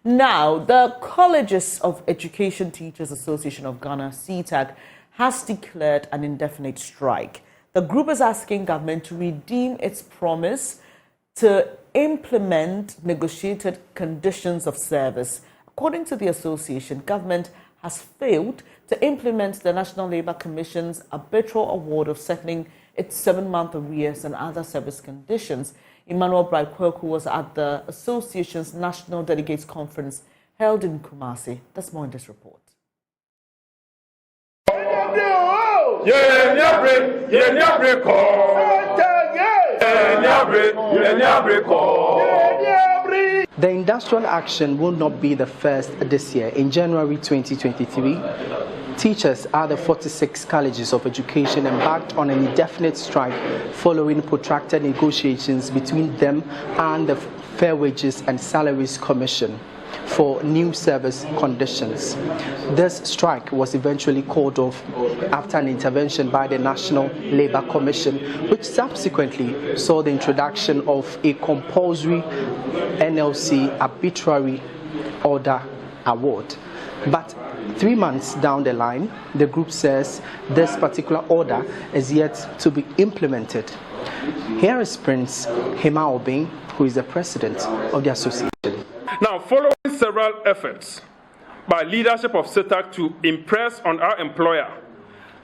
Now, the Colleges of Education Teachers Association of Ghana, CETAG, has declared an indefinite strike. The group is asking government to redeem its promise to implement negotiated conditions of service. According to the association, government has failed to implement the National Labour Commission's arbitral award of settling its 7-month arrears and other service conditions. Emmanuel Braikweku was at the association's National Delegates Conference held in Kumasi. There's more in this report. The industrial action will not be the first this year. In January 2023, teachers at the 46 colleges of education embarked on an indefinite strike following protracted negotiations between them and the Fair Wages and Salaries Commission for new service conditions. This strike was eventually called off after an intervention by the National Labour Commission, which subsequently saw the introduction of a compulsory NLC arbitrary order award. But 3 months down the line, the group says this particular order is yet to be implemented. Here is Prince Hema Obing, who is the president of the association. Now, following several efforts by leadership of CETAG to impress on our employer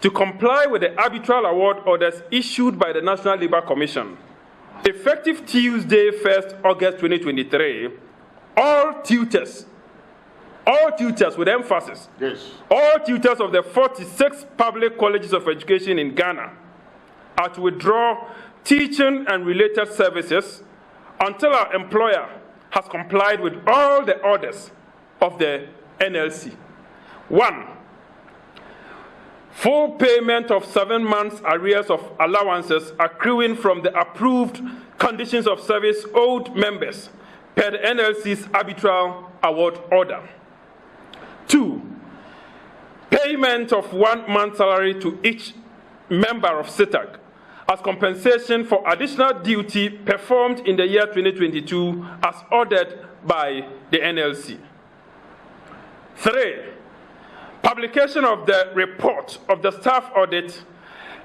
to comply with the arbitral award orders issued by the National Labour Commission, effective Tuesday, 1st August 2023, all tutors with emphasis, all tutors of the 46 public colleges of education in Ghana are to withdraw teaching and related services until our employer has complied with all the orders of the NLC. 1. Full payment of 7 months arrears of allowances accruing from the approved conditions of service owed members per the NLC's arbitral award order. 2. Payment of 1 month's salary to each member of CETAG as compensation for additional duty performed in the year 2022 as ordered by the NLC. 3. Publication of the report of the staff audit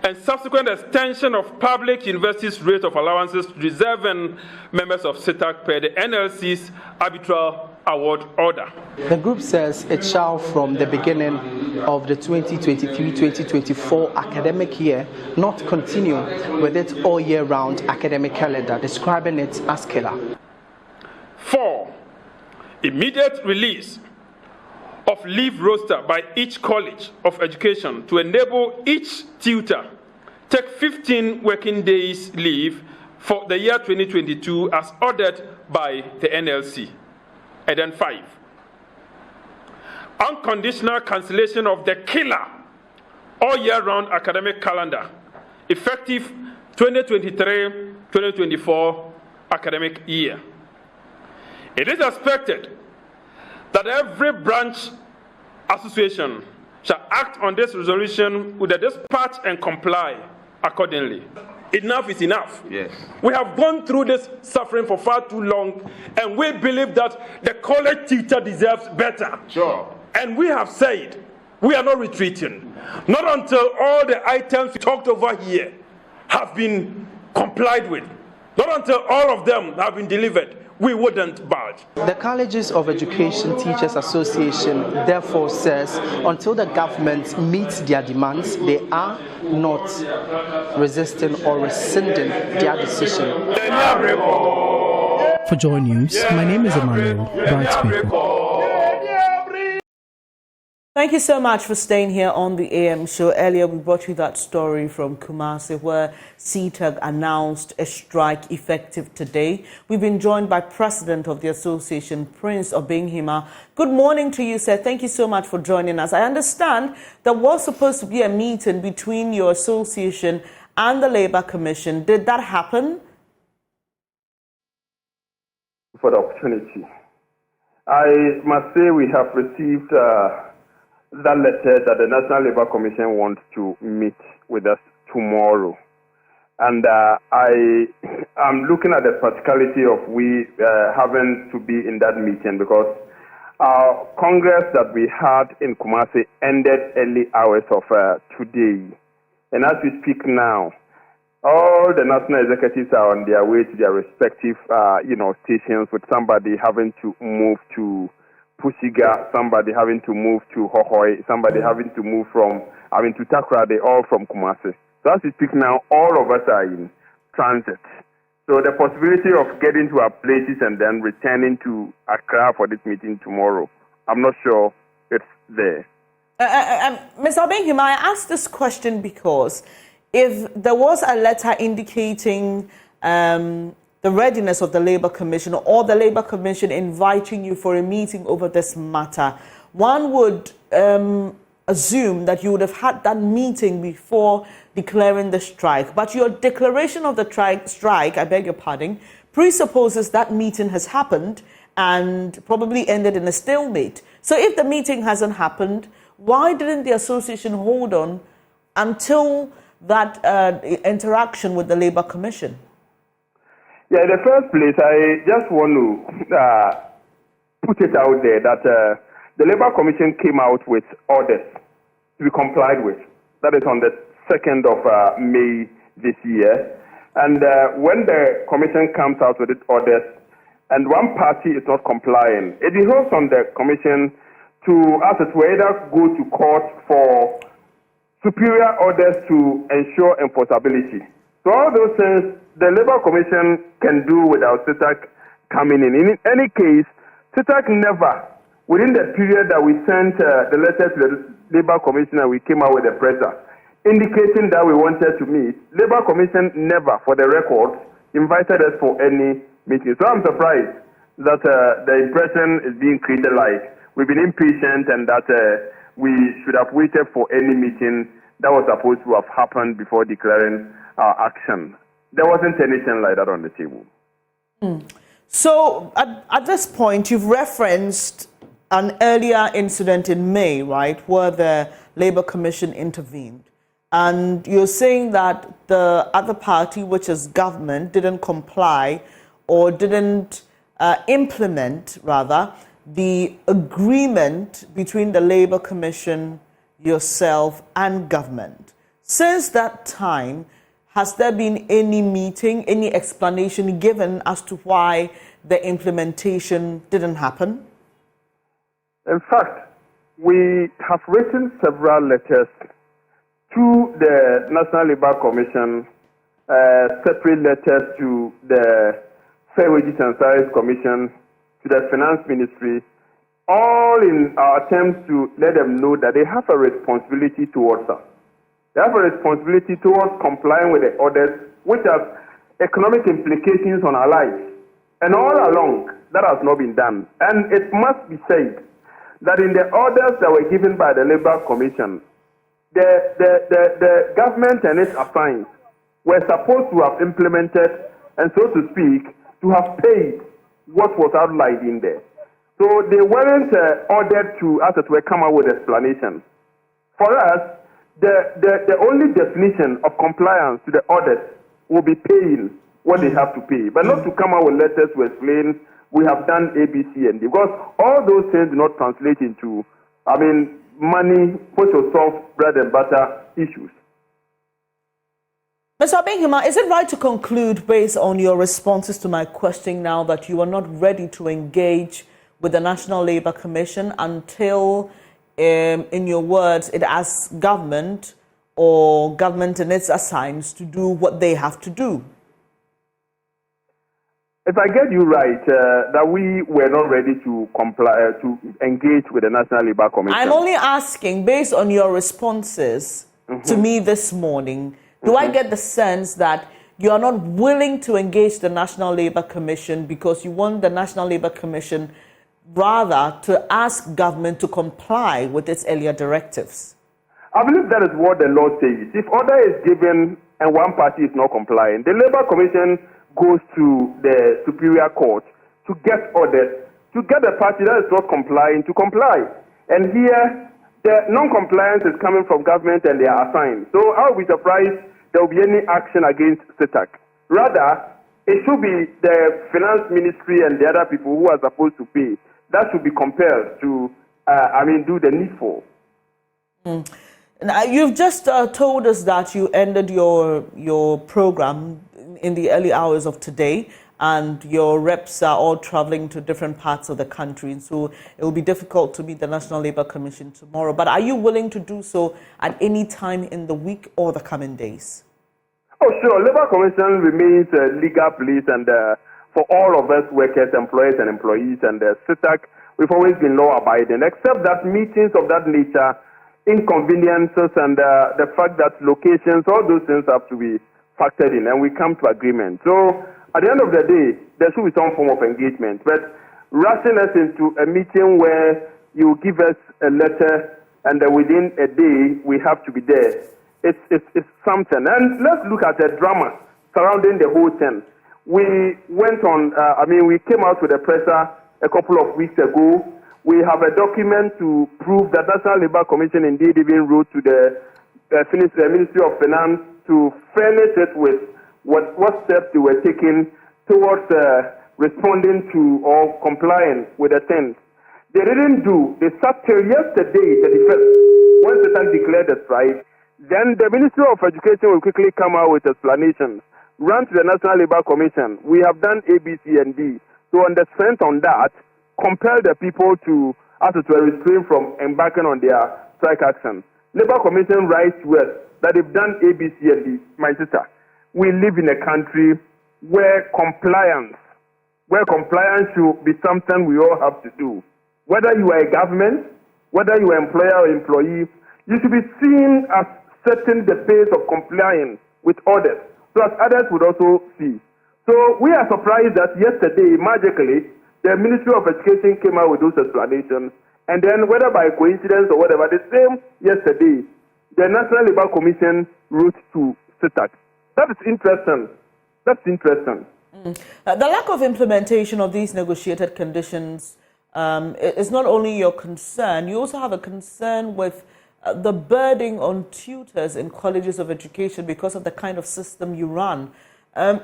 and subsequent extension of public universities' rate of allowances to deserving members of CETAG per the NLC's arbitral award order. The group says it shall, from the beginning of the 2023-2024 academic year, not continue with its all-year-round academic calendar, describing it as killer. 4. Immediate release of leave roster by each college of education to enable each tutor take 15 working days leave for the year 2022 as ordered by the NLC. And then 5. Unconditional cancellation of the killer all-year-round academic calendar, effective 2023-2024 academic year. It is expected that every branch association shall act on this resolution with a dispatch and comply accordingly. Enough is enough. Yes. We have gone through this suffering for far too long, and we believe that the college teacher deserves better. Sure. And we have said we are not retreating. Not until all the items we talked over here have been complied with. Not until all of them have been delivered. We wouldn't budge. The Colleges of Education Teachers Association therefore says until the government meets their demands, they are not resisting or rescinding their decision. For JoyNews, my name is Emmanuel Braikweku. Thank you so much for staying here on the AM show. Earlier, we brought you that story from Kumasi where CETAG announced a strike effective today. We've been joined by President of the Association, Prince Obing Hema. Good morning to you, sir. Thank you so much for joining us. I understand there was supposed to be a meeting between your association and the Labour Commission. Did that happen? For the opportunity. I must say we have received that letter that the National Labour Commission wants to meet with us tomorrow. And I am looking at the practicality of we having to be in that meeting because Our Congress that we had in Kumasi ended early hours of today. And as we speak now, all the national executives are on their way to their respective, stations, with somebody having to move to Pusiga, somebody having to move to Hohoi, somebody having to move to Takrade, all from Kumasi. So as we speak now, all of us are in transit. So the possibility of getting to our places and then returning to Accra for this meeting tomorrow, I'm not sure it's there. Ms. Obinghima, I asked this question because if there was a letter indicating the readiness of the Labour Commission or the Labour Commission inviting you for a meeting over this matter, one would assume that you would have had that meeting before declaring the strike. But your declaration of the strike, I beg your pardon, presupposes that meeting has happened and probably ended in a stalemate. So if the meeting hasn't happened, why didn't the association hold on until that interaction with the Labour Commission? Yeah, in the first place, I just want to put it out there that the Labour Commission came out with orders to be complied with. That is on the 2nd of May this year. And when the Commission comes out with its orders and one party is not complying, it behoves on the Commission to, as it were, either go to court for superior orders to ensure enforceability. So all those things the Labour Commission can do without CETAG coming in. In any case, CETAG never, within the period that we sent the letter to the Labour Commission and we came out with a presser, indicating that we wanted to meet, Labour Commission never, for the record, invited us for any meeting. So I'm surprised that the impression is being created like we've been impatient and that we should have waited for any meeting that was supposed to have happened before declaring our action. There wasn't anything like that on the table. So at this point, you've referenced an earlier incident in May, right, where the Labour Commission intervened. And you're saying that the other party, which is government, didn't comply or didn't implement, rather, the agreement between the Labour Commission, yourself, and government. Since that time, has there been any meeting, any explanation given as to why the implementation didn't happen? In fact, we have written several letters to the National Labour Commission, separate letters to the Fair Wages and Salaries Commission, to the Finance Ministry, all in our attempts to let them know that they have a responsibility towards us. They have a responsibility towards complying with the orders, which have economic implications on our lives. And all along, that has not been done. And it must be said that in the orders that were given by the Labour Commission, the government and its assigns were supposed to have implemented and, so to speak, to have paid what was outlined in there. So they weren't ordered to, as it were, come out with explanation. For us, the only definition of compliance to the orders will be paying what they have to pay, but not to come out with letters to explain we have done A, B, C, and D, because all those things do not translate into, money, which will solve bread and butter issues. Mr. Obinghima, is it right to conclude, based on your responses to my question now, that you are not ready to engage with the National Labour Commission until, in your words, it asks government or government and its assigns to do what they have to do? If I get you right, that we were not ready to comply, to engage with the National Labour Commission. I'm only asking, based on your responses to me this morning, do I get the sense that you are not willing to engage the National Labour Commission because you want the National Labour Commission rather to ask government to comply with its earlier directives? I believe that is what the law says. If order is given and one party is not complying, the Labour Commission goes to the Superior Court to get orders, to get the party that is not complying to comply. And here, the non-compliance is coming from government and they are assigned. So I will be surprised there will be any action against CETAG. Rather, it should be the Finance Ministry and the other people who are supposed to pay that should be compelled to, do the needful. Now, you've just told us that you ended your program in the early hours of today, and your reps are all traveling to different parts of the country, and so it will be difficult to meet the National Labour Commission tomorrow. But are you willing to do so at any time in the week or the coming days? Oh, sure. Labour Commission remains a legal place, and for all of us workers, employers, and employees, and CETAG, we've always been law-abiding, except that meetings of that nature, inconveniences, and the fact that locations, all those things have to be factored in, and we come to agreement. So at the end of the day, there should be some form of engagement. But rushing us into a meeting where you give us a letter and within a day we have to be there, it's something. And let's look at the drama surrounding the whole thing. We went on, we came out with a presser a couple of weeks ago. We have a document to prove that National Labour Commission indeed even wrote to the Ministry of Finance to furnish it with what steps they were taking towards responding to or complying with the things. They didn't do. They sat till yesterday, the 1st, when CETAG declared the strike. Then the Ministry of Education will quickly come out with explanations, run to the National Labour Commission. We have done A, B, C, and D. So on the strength on that, compel the people to restrain from embarking on their strike action. Labour Commission writes to us that they've done A, B, C, and D. My sister, we live in a country where compliance should be something we all have to do. Whether you are a government, whether you are employer or employee, you should be seen as setting the pace of compliance with orders, so as others would also see. So we are surprised that yesterday, magically, the Ministry of Education came out with those explanations, and then whether by coincidence or whatever, the same yesterday, the National Labour Commission wrote to CETAG. That is interesting. That's interesting. The lack of implementation of these negotiated conditions is not only your concern, you also have a concern with the burden on tutors in colleges of education because of the kind of system you run.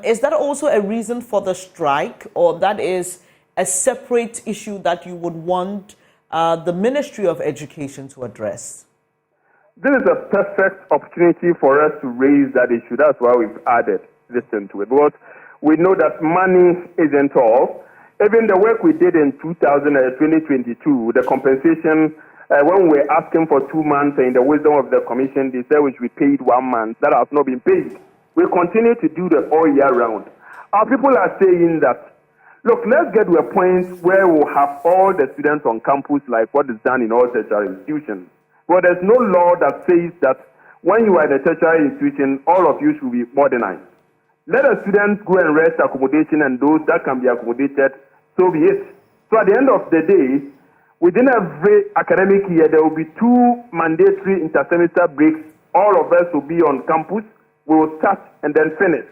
Is that also a reason for the strike, or that is a separate issue that you would want the Ministry of Education to address? This is a perfect opportunity for us to raise that issue. That's why we've added this into it. Because we know that money isn't all. Even the work we did in 2022, the compensation, when we were asking for 2 months, in the wisdom of the commission, they said we should be paid 1 month. That has not been paid. We continue to do that all year round. Our people are saying that, look, let's get to a point where we'll have all the students on campus like what is done in all tertiary institutions. But there's no law that says that when you are in a tertiary institution, all of you should be modernized. Let the students go and rest accommodation, and those that can be accommodated, so be it. So at the end of the day, within every academic year, there will be 2 mandatory inter-semester breaks. All of us will be on campus. We will start and then finish.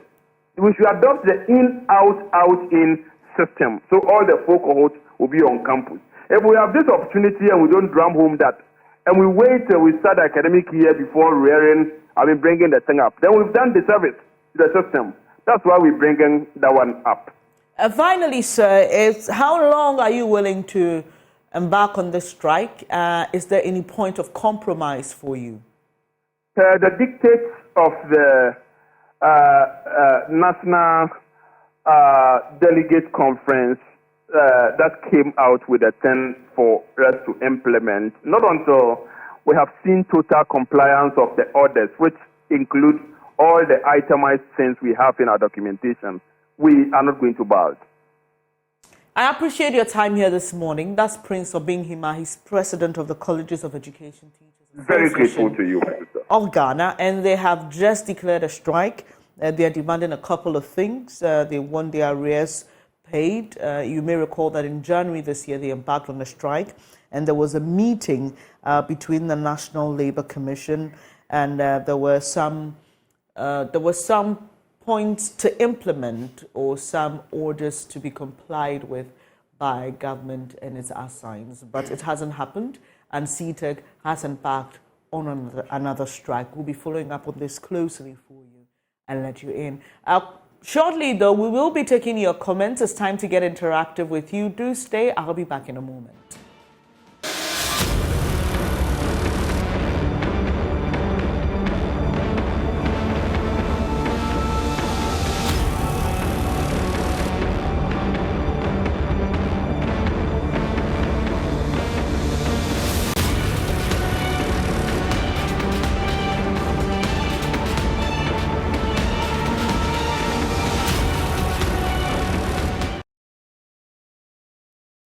We should adopt the in-out-out-in system. So all the 4 cohorts will be on campus. If we have this opportunity and we don't drum home that, and we wait till we start the academic year before bringing the thing up, then we've done the service to the system. That's why we're bringing that one up. Finally, sir, how long are you willing to embark on this strike? Is there any point of compromise for you? The dictates of the National Delegate Conference that came out with a 10 for us to implement, not until we have seen total compliance of the orders, which include all the itemized things we have in our documentation, we are not going to bow. I appreciate your time here this morning. That's Prince Obinghima. He's president of the Colleges of Education Teachers. Very grateful to you, my sister. Of Ghana, and they have just declared a strike. They are demanding a couple of things. They want their arrears paid. You may recall that in January this year they embarked on a strike, and there was a meeting between the National Labour Commission, and there were some points to implement or some orders to be complied with by government and its assigns, but it hasn't happened, and CETAG has embarked on another strike. We'll be following up on this closely for you and let you in. Shortly, though, we will be taking your comments. It's time to get interactive with you. Do stay. I'll be back in a moment.